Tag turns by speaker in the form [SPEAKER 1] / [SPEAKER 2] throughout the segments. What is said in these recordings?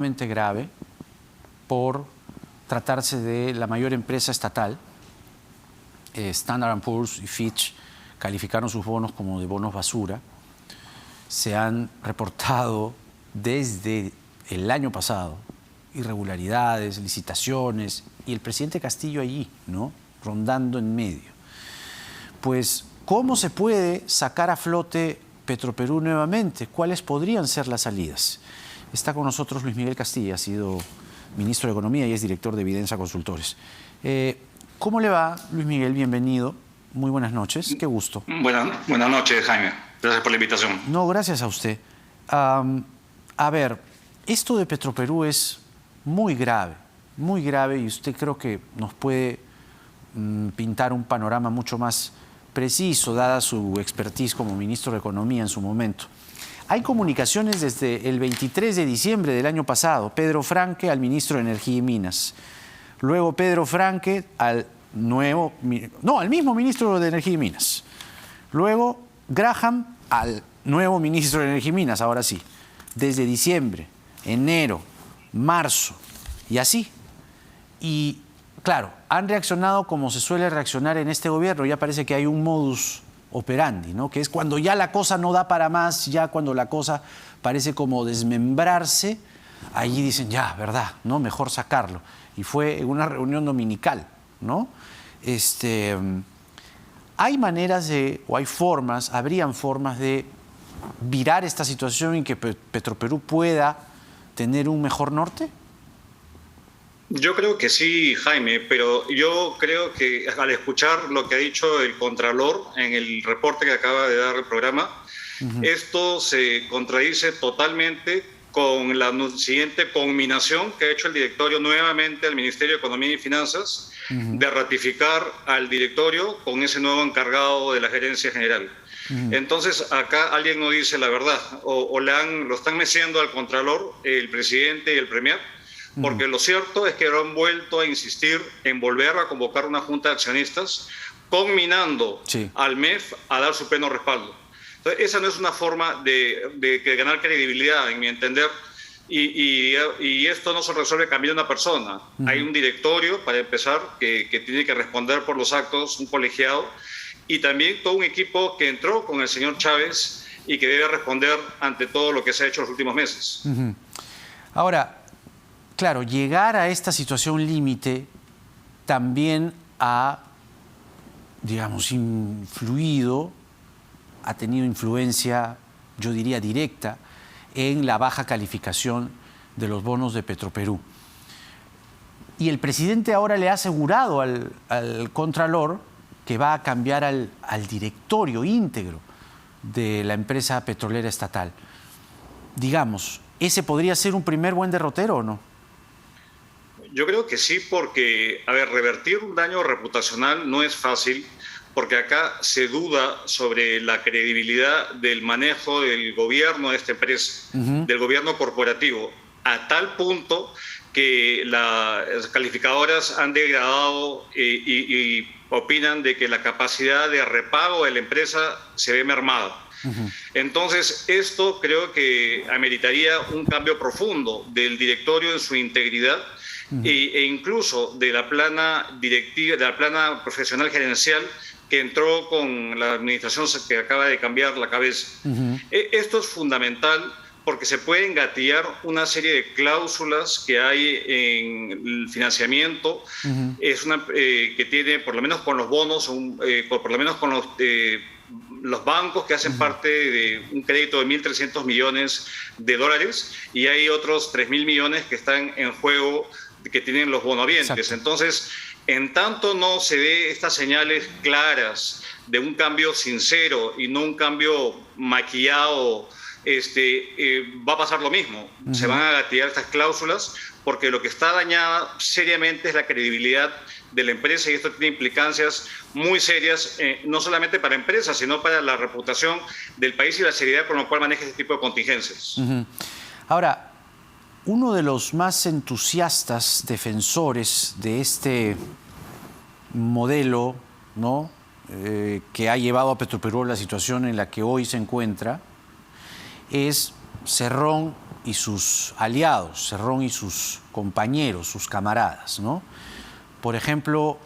[SPEAKER 1] grave por tratarse de la mayor empresa estatal. Standard & Poor's y Fitch calificaron sus bonos como de bonos basura. Se han reportado desde el año pasado irregularidades, licitaciones, y el presidente Castillo allí, ¿no?, rondando en medio. Pues, ¿cómo se puede sacar a flote Petroperú nuevamente? ¿Cuáles podrían ser las salidas? Está con nosotros Luis Miguel Castilla, ha sido ministro de Economía y es director de Evidenza Consultores. ¿Cómo le va, Luis Miguel? Bienvenido. Muy buenas noches. Qué gusto.
[SPEAKER 2] Buenas noches, Jaime. Gracias por la invitación.
[SPEAKER 1] No, gracias a usted. A ver, esto de Petroperú es muy grave, y usted creo que nos puede pintar un panorama mucho más preciso, dada su expertise como ministro de Economía en su momento. Hay comunicaciones desde el 23 de diciembre del año pasado. Pedro Franque al ministro de Energía y Minas. Luego Pedro Franque al mismo ministro de Energía y Minas. Luego Graham al nuevo ministro de Energía y Minas, ahora sí. Desde diciembre, enero, marzo y así. Y claro, han reaccionado como se suele reaccionar en este gobierno. Ya parece que hay un modus operandi, ¿no?, que es cuando ya la cosa no da para más, ya cuando la cosa parece como desmembrarse, allí dicen, ya, ¿verdad?, ¿no?, mejor sacarlo. Y fue en una reunión dominical, ¿no? ¿Hay maneras o hay formas, habrían formas de virar esta situación y que Petroperú pueda tener un mejor norte?
[SPEAKER 2] Yo creo que sí, Jaime, pero yo creo que al escuchar lo que ha dicho el Contralor en el reporte que acaba de dar el programa, esto se contradice totalmente con la siguiente conminación que ha hecho el directorio nuevamente al Ministerio de Economía y Finanzas de ratificar al directorio con ese nuevo encargado de la gerencia general. Entonces, acá alguien no dice la verdad, o lo están meciendo al Contralor, el presidente y el premier, porque lo cierto es que han vuelto a insistir en volver a convocar una junta de accionistas, conminando al MEF a dar su pleno respaldo. Entonces, esa no es una forma de ganar credibilidad, en mi entender, y esto no se resuelve cambiando una persona. Hay un directorio, para empezar, que tiene que responder por los actos, un colegiado, y también todo un equipo que entró con el señor Chávez y que debe responder ante todo lo que se ha hecho en los últimos meses.
[SPEAKER 1] Ahora, claro, llegar a esta situación límite también ha, digamos, influido, ha tenido influencia, yo diría directa, en la baja calificación de los bonos de Petroperú. Y el presidente ahora le ha asegurado al Contralor que va a cambiar al directorio íntegro de la empresa petrolera estatal. Digamos, ¿ese podría ser un primer buen derrotero o no?
[SPEAKER 2] Yo creo que sí, porque, a ver, revertir un daño reputacional no es fácil, porque acá se duda sobre la credibilidad del manejo del gobierno de esta empresa, del gobierno corporativo, a tal punto que las calificadoras han degradado y opinan de que la capacidad de repago de la empresa se ve mermada. Entonces, esto creo que ameritaría un cambio profundo del directorio en su integridad e incluso de la plana directiva, de la plana profesional gerencial que entró con la administración que acaba de cambiar la cabeza. Esto es fundamental porque se pueden gatillar una serie de cláusulas que hay en el financiamiento, es una que tiene, por lo menos con los bonos, por lo menos con los bancos que hacen parte de un crédito de 1.300 millones de dólares, y hay otros 3.000 millones que están en juego, que tienen los bonohabientes. Exacto. Entonces, en tanto no se dé estas señales claras de un cambio sincero y no un cambio maquillado, va a pasar lo mismo. Se van a gatillar estas cláusulas porque lo que está dañada seriamente es la credibilidad de la empresa, y esto tiene implicancias muy serias, no solamente para empresas, sino para la reputación del país y la seriedad con la cual maneja este tipo de contingencias.
[SPEAKER 1] Ahora, uno de los más entusiastas defensores de este modelo, ¿no?, que ha llevado a Petroperú a la situación en la que hoy se encuentra, es Cerrón y sus aliados, Cerrón y sus compañeros, sus camaradas, ¿no? Por ejemplo,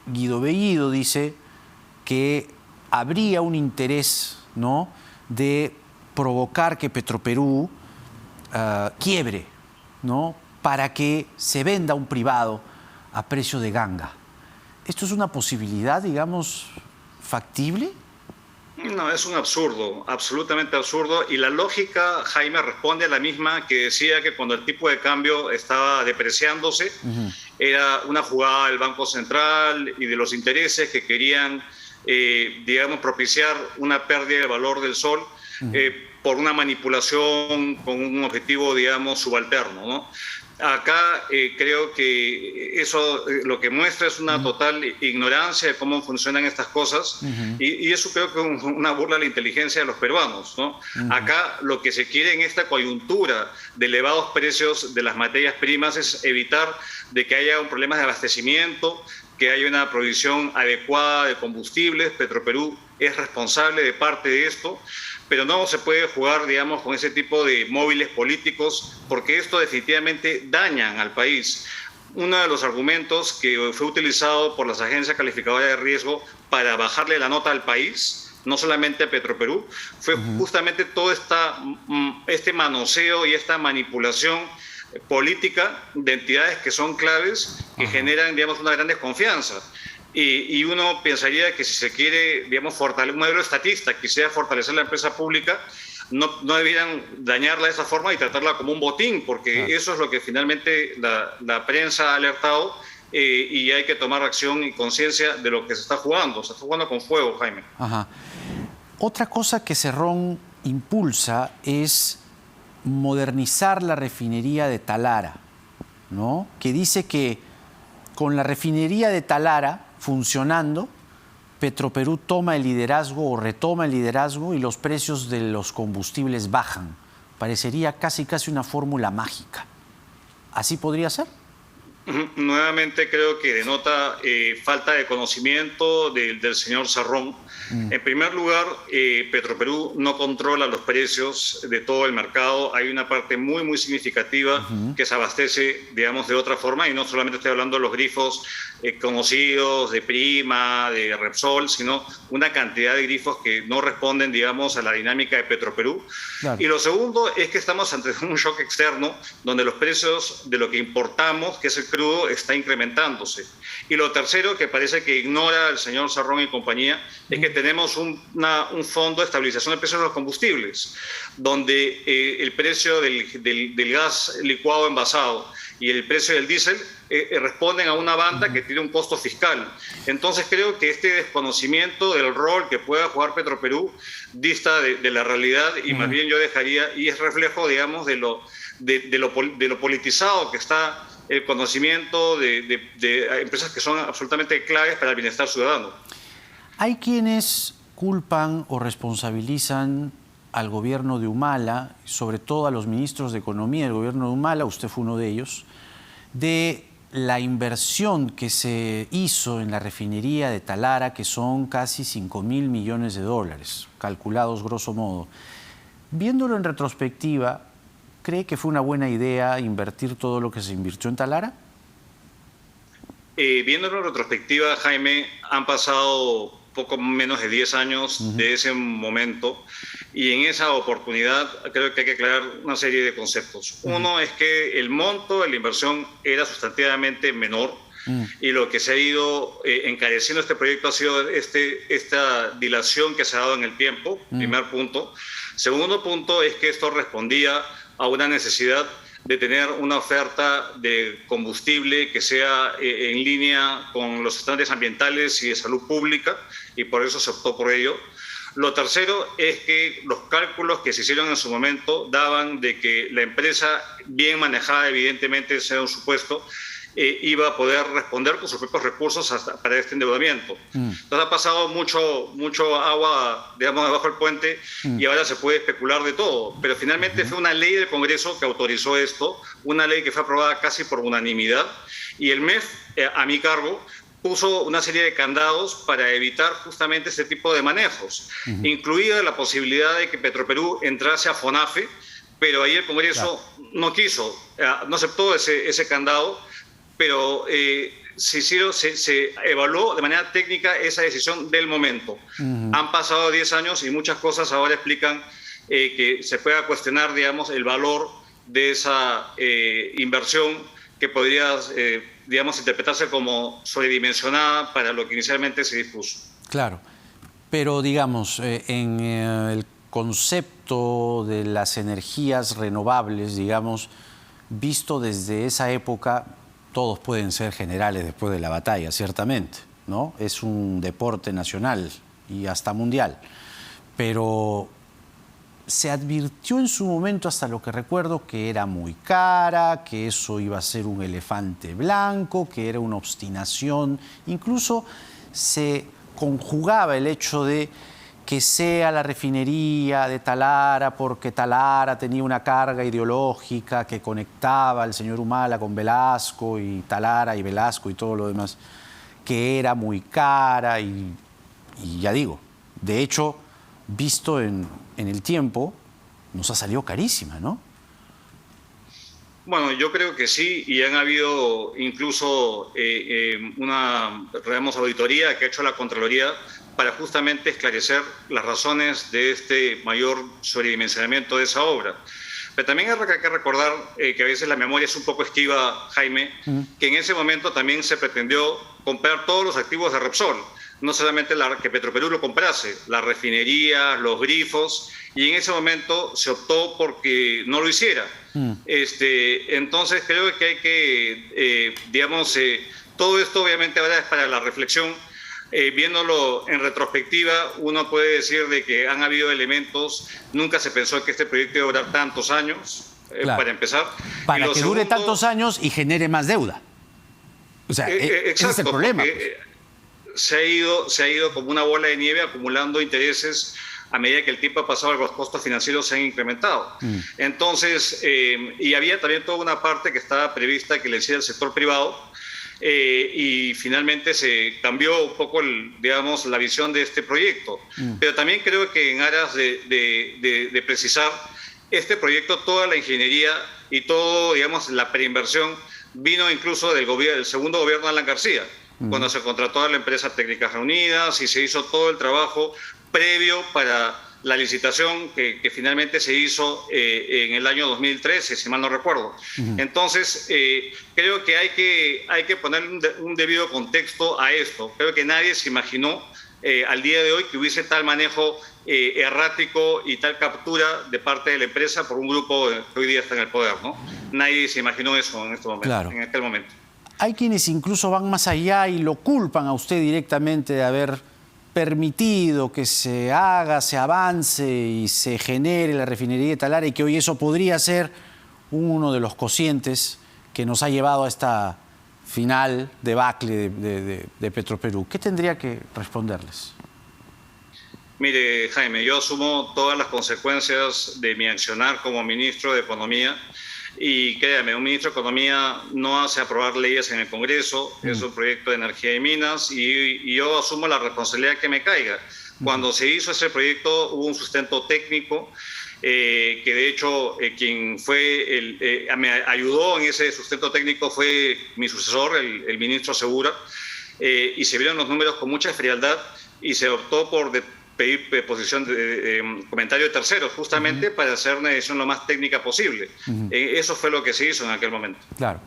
[SPEAKER 1] Guido Bellido dice que habría un interés, ¿no?, de provocar que Petroperú quiebre, ¿no?, para que se venda a un privado a precio de ganga. ¿Esto es una posibilidad, digamos, factible?
[SPEAKER 2] No, es un absurdo, absolutamente absurdo. Y la lógica, Jaime, responde a la misma que decía que cuando el tipo de cambio estaba depreciándose, era una jugada del Banco Central y de los intereses que querían, digamos, propiciar una pérdida de valor del sol por una manipulación con un objetivo, digamos, subalterno, ¿no? Acá creo que eso lo que muestra es una total ignorancia de cómo funcionan estas cosas y eso creo que es una burla a la inteligencia de los peruanos, ¿no? Acá lo que se quiere en esta coyuntura de elevados precios de las materias primas es evitar de que haya un problema de abastecimiento, que haya una provisión adecuada de combustibles. Petroperú es responsable de parte de esto, pero no se puede jugar, digamos, con ese tipo de móviles políticos, porque esto definitivamente dañan al país. Uno de los argumentos que fue utilizado por las agencias calificadoras de riesgo para bajarle la nota al país, no solamente a Petroperú, fue justamente todo este manoseo y esta manipulación política de entidades que son claves, que generan, digamos, una gran desconfianza. Y uno pensaría que si se quiere, digamos, fortalecer un modelo estatista, quisiera fortalecer la empresa pública, no debieran dañarla de esa forma y tratarla como un botín, porque eso es lo que finalmente la prensa ha alertado y hay que tomar acción y conciencia de lo que se está jugando. Se está jugando con fuego, Jaime.
[SPEAKER 1] Ajá. Otra cosa que Cerrón impulsa es modernizar la refinería de Talara, ¿no?, que dice que con la refinería de Talara funcionando, Petroperú toma el liderazgo o retoma el liderazgo y los precios de los combustibles bajan. Parecería casi una fórmula mágica. ¿Así podría ser?
[SPEAKER 2] Nuevamente creo que denota falta de conocimiento del señor Cerrón. En primer lugar, Petroperú no controla los precios de todo el mercado. Hay una parte muy significativa que se abastece, digamos, de otra forma, y no solamente estoy hablando de los grifos conocidos de Prima, de Repsol, sino una cantidad de grifos que no responden, digamos, a la dinámica de Petroperú. Claro. Y lo segundo es que estamos ante un shock externo donde los precios de lo que importamos, que es el crudo, está incrementándose. Y lo tercero, que parece que ignora el señor Cerrón y compañía, es que tenemos un fondo de estabilización de precios de los combustibles, donde el precio del gas licuado envasado y el precio del diésel responden a una banda que tiene un costo fiscal. Entonces creo que este desconocimiento del rol que pueda jugar Petroperú dista de la realidad, y más bien yo dejaría, y es reflejo, digamos, de lo politizado que está el conocimiento de empresas que son absolutamente claves para el bienestar ciudadano.
[SPEAKER 1] Hay quienes culpan o responsabilizan al gobierno de Humala, sobre todo a los ministros de Economía del gobierno de Humala, usted fue uno de ellos, de la inversión que se hizo en la refinería de Talara, que son casi 5.000 millones de dólares, calculados grosso modo. Viéndolo en retrospectiva, ¿cree que fue una buena idea invertir todo lo que se invirtió en Talara?
[SPEAKER 2] Viéndolo en retrospectiva, Jaime, han pasado poco menos de 10 años de ese momento, y en esa oportunidad creo que hay que aclarar una serie de conceptos. Uno es que el monto de la inversión era sustantivamente menor, y lo que se ha ido encareciendo este proyecto ha sido esta dilación que se ha dado en el tiempo, primer punto. Segundo punto es que esto respondía a una necesidad de tener una oferta de combustible que sea en línea con los estándares ambientales y de salud pública, y por eso se optó por ello. Lo tercero es que los cálculos que se hicieron en su momento daban de que la empresa, bien manejada, evidentemente, ese era un supuesto, iba a poder responder con sus propios recursos para este endeudamiento. Entonces ha pasado mucho agua, digamos, debajo del puente, y ahora se puede especular de todo. Pero finalmente fue una ley del Congreso que autorizó esto, una ley que fue aprobada casi por unanimidad, y el MEF, a mi cargo, puso una serie de candados para evitar justamente este tipo de manejos, incluida la posibilidad de que Petroperú entrase a FONAFE pero ahí el Congreso no quiso, no aceptó ese candado, pero se evaluó de manera técnica esa decisión del momento. Han pasado 10 años y muchas cosas ahora explican que se pueda cuestionar, digamos, el valor de esa inversión que podría, digamos, interpretarse como sobredimensionada para lo que inicialmente se dispuso.
[SPEAKER 1] Claro, pero digamos, en el concepto de las energías renovables, digamos, visto desde esa época, todos pueden ser generales después de la batalla, ciertamente, ¿no? Es un deporte nacional y hasta mundial, pero se advirtió en su momento, hasta lo que recuerdo, que era muy cara, que eso iba a ser un elefante blanco, que era una obstinación. Incluso se conjugaba el hecho de que sea la refinería de Talara, porque Talara tenía una carga ideológica que conectaba al señor Humala con Velasco, y Talara y Velasco y todo lo demás, que era muy cara y ya digo, de hecho, visto en el tiempo, nos ha salido carísima, ¿no?
[SPEAKER 2] Bueno, yo creo que sí, y han habido incluso una, digamos, auditoría que ha hecho la Contraloría para justamente esclarecer las razones de este mayor sobredimensionamiento de esa obra. Pero también hay que recordar que a veces la memoria es un poco esquiva, Jaime, que en ese momento también se pretendió comprar todos los activos de Repsol, no solamente que Petroperú lo comprase, la refinería, los grifos, y en ese momento se optó porque no lo hiciera. Entonces creo que hay que, digamos, todo esto obviamente ahora es para la reflexión. Viéndolo en retrospectiva, uno puede decir de que han habido elementos, nunca se pensó que este proyecto iba a durar tantos años, claro, para empezar.
[SPEAKER 1] Para que dure tantos años y genere más deuda. O sea,
[SPEAKER 2] exacto,
[SPEAKER 1] ese es el problema.
[SPEAKER 2] Se ha ido como una bola de nieve acumulando intereses a medida que el tiempo ha pasado, los costos financieros se han incrementado. Entonces, y había también toda una parte que estaba prevista que le hiciera el sector privado, y finalmente se cambió un poco, digamos, la visión de este proyecto. Pero también creo que en aras de precisar, este proyecto, toda la ingeniería y todo, digamos, la preinversión vino incluso del segundo gobierno de Alan García, cuando se contrató a la empresa Técnicas Reunidas y se hizo todo el trabajo previo para la licitación que finalmente se hizo en el año 2013, si mal no recuerdo. Entonces, creo que hay que poner un debido contexto a esto. Creo que nadie se imaginó al día de hoy que hubiese tal manejo errático y tal captura de parte de la empresa por un grupo que hoy día está en el poder, ¿no? Nadie se imaginó eso en este momento, claro, en aquel momento.
[SPEAKER 1] Hay quienes incluso van más allá y lo culpan a usted directamente de haber permitido que se haga, se avance y se genere la refinería de Talara, y que hoy eso podría ser uno de los cocientes que nos ha llevado a esta final debacle de Petroperú. ¿Qué tendría que responderles?
[SPEAKER 2] Mire, Jaime, yo asumo todas las consecuencias de mi accionar como ministro de Economía. Y créame, un ministro de Economía no hace aprobar leyes en el Congreso, es un proyecto de energía y minas, y yo asumo la responsabilidad que me caiga. Cuando se hizo ese proyecto hubo un sustento técnico, que de hecho quien me ayudó en ese sustento técnico fue mi sucesor, el ministro Segura, y se vieron los números con mucha frialdad y se optó por pedir posición de comentario de terceros, justamente para hacer una decisión lo más técnica posible. Eso fue lo que se hizo en aquel momento.
[SPEAKER 1] Claro.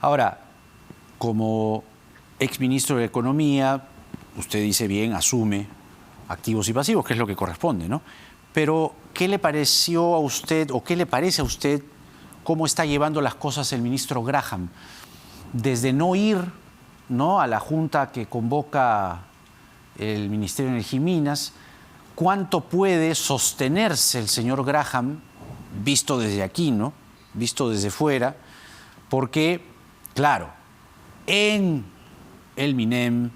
[SPEAKER 1] Ahora, como exministro de Economía, usted dice bien, asume activos y pasivos, que es lo que corresponde, ¿no? Pero, ¿qué le pareció a usted, o qué le parece a usted, cómo está llevando las cosas el ministro Graham? Desde no ir, ¿no?, a la junta que convoca el Ministerio de Energía y Minas, ¿cuánto puede sostenerse el señor Graham, visto desde aquí, ¿no?, visto desde fuera? Porque, claro, en el MINEM,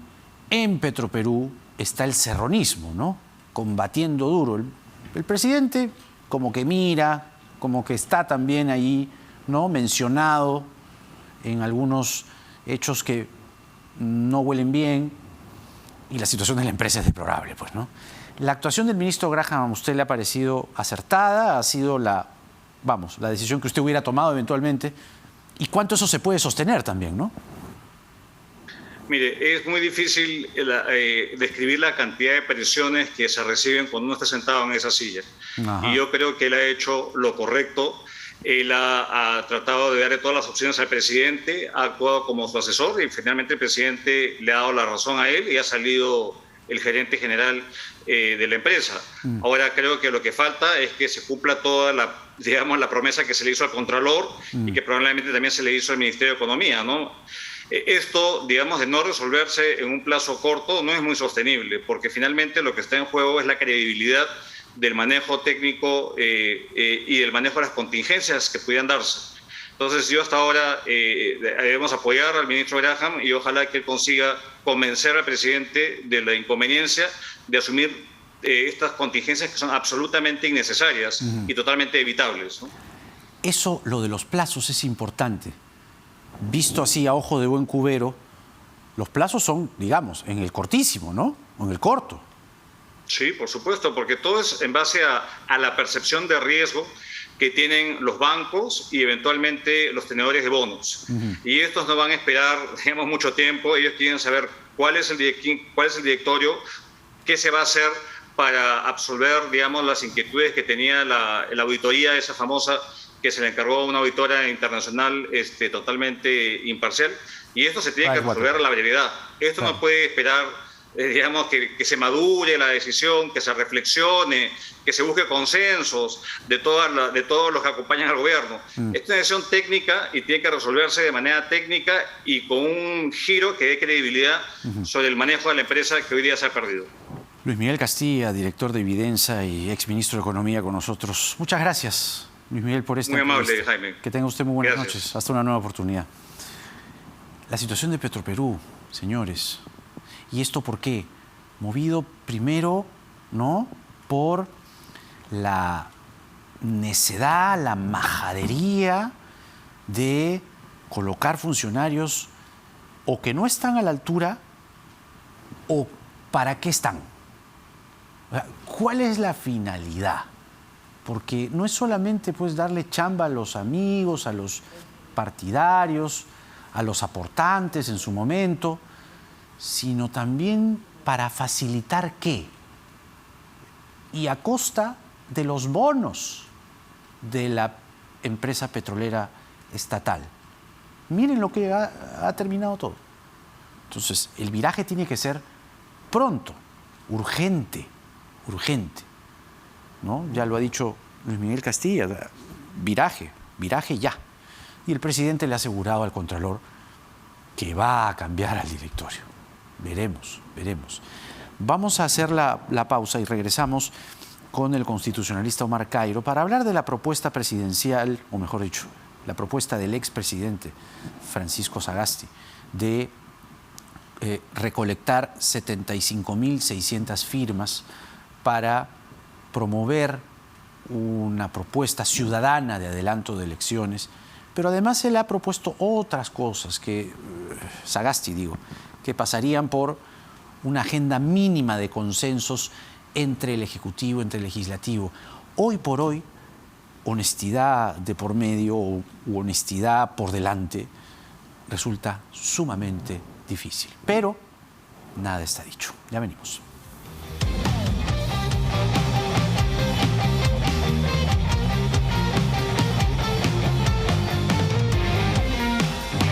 [SPEAKER 1] en Petroperú, está el serronismo, ¿no?, combatiendo duro. El presidente como que mira, como que está también ahí, ¿no?, mencionado en algunos hechos que no huelen bien, y la situación de la empresa es deplorable, pues, ¿no? ¿La actuación del ministro Graham a usted le ha parecido acertada? ¿Ha sido la vamos, la decisión que usted hubiera tomado eventualmente, y cuánto eso se puede sostener también, ¿no?
[SPEAKER 2] Mire, es muy difícil describir la cantidad de presiones que se reciben cuando uno está sentado en esa silla. Ajá. Y yo creo que él ha hecho lo correcto. Él ha tratado de darle todas las opciones al presidente, ha actuado como su asesor y finalmente el presidente le ha dado la razón a él y ha salido el gerente general de la empresa. Ahora creo que lo que falta es que se cumpla toda la promesa que se le hizo al Contralor y que probablemente también se le hizo al Ministerio de Economía, ¿no? Esto, digamos, de no resolverse en un plazo corto no es muy sostenible, porque finalmente lo que está en juego es la credibilidad del manejo técnico y del manejo de las contingencias que pudieran darse. Entonces, yo hasta ahora debemos apoyar al ministro Graham y ojalá que él consiga convencer al presidente de la inconveniencia de asumir estas contingencias que son absolutamente innecesarias y totalmente evitables, ¿no?
[SPEAKER 1] Eso, lo de los plazos, es importante. Visto así a ojo de buen cubero, los plazos son, digamos, en el cortísimo, ¿no? O en el corto.
[SPEAKER 2] Sí, por supuesto, porque todo es en base a la percepción de riesgo que tienen los bancos y eventualmente los tenedores de bonos. Y estos no van a esperar, digamos, mucho tiempo. Ellos quieren saber cuál es el directorio, qué se va a hacer para absolver, digamos, las inquietudes que tenía la auditoría, esa famosa que se le encargó a una auditora internacional totalmente imparcial. Y esto se tiene que resolver a la brevedad. Esto no puede esperar, digamos, que se madure la decisión, que se reflexione, que se busque consensos de todos los que acompañan al gobierno. Es una decisión técnica y tiene que resolverse de manera técnica y con un giro que dé credibilidad sobre el manejo de la empresa que hoy día se ha perdido.
[SPEAKER 1] Luis Miguel Castilla, director de Evidenza y exministro de Economía con nosotros. Muchas gracias, Luis Miguel, por esta
[SPEAKER 2] entrevista. Muy amable, Jaime.
[SPEAKER 1] Que tenga usted muy buenas noches. Hasta una nueva oportunidad. La situación de Petroperú, señores. ¿Y esto por qué? Movido primero, ¿no?, por la necedad, la majadería de colocar funcionarios o que no están a la altura o para qué están. O sea, ¿cuál es la finalidad? Porque no es solamente, pues, darle chamba a los amigos, a los partidarios, a los aportantes en su momento, sino también para facilitar ¿qué? Y a costa de los bonos de la empresa petrolera estatal. Miren lo que ha terminado todo. Entonces, el viraje tiene que ser pronto, urgente, ¿no? Ya lo ha dicho Luis Miguel Castilla, viraje ya. Y el presidente le ha asegurado al Contralor que va a cambiar al directorio. Veremos. Vamos a hacer la pausa y regresamos con el constitucionalista Omar Cairo para hablar de la propuesta presidencial, o mejor dicho, la propuesta del expresidente Francisco Sagasti de recolectar 75.600 firmas para promover una propuesta ciudadana de adelanto de elecciones, pero además él ha propuesto otras cosas que, Sagasti digo, que pasarían por una agenda mínima de consensos entre el Ejecutivo, entre el Legislativo. Hoy por hoy, honestidad de por medio u honestidad por delante resulta sumamente difícil. Pero nada está dicho. Ya venimos.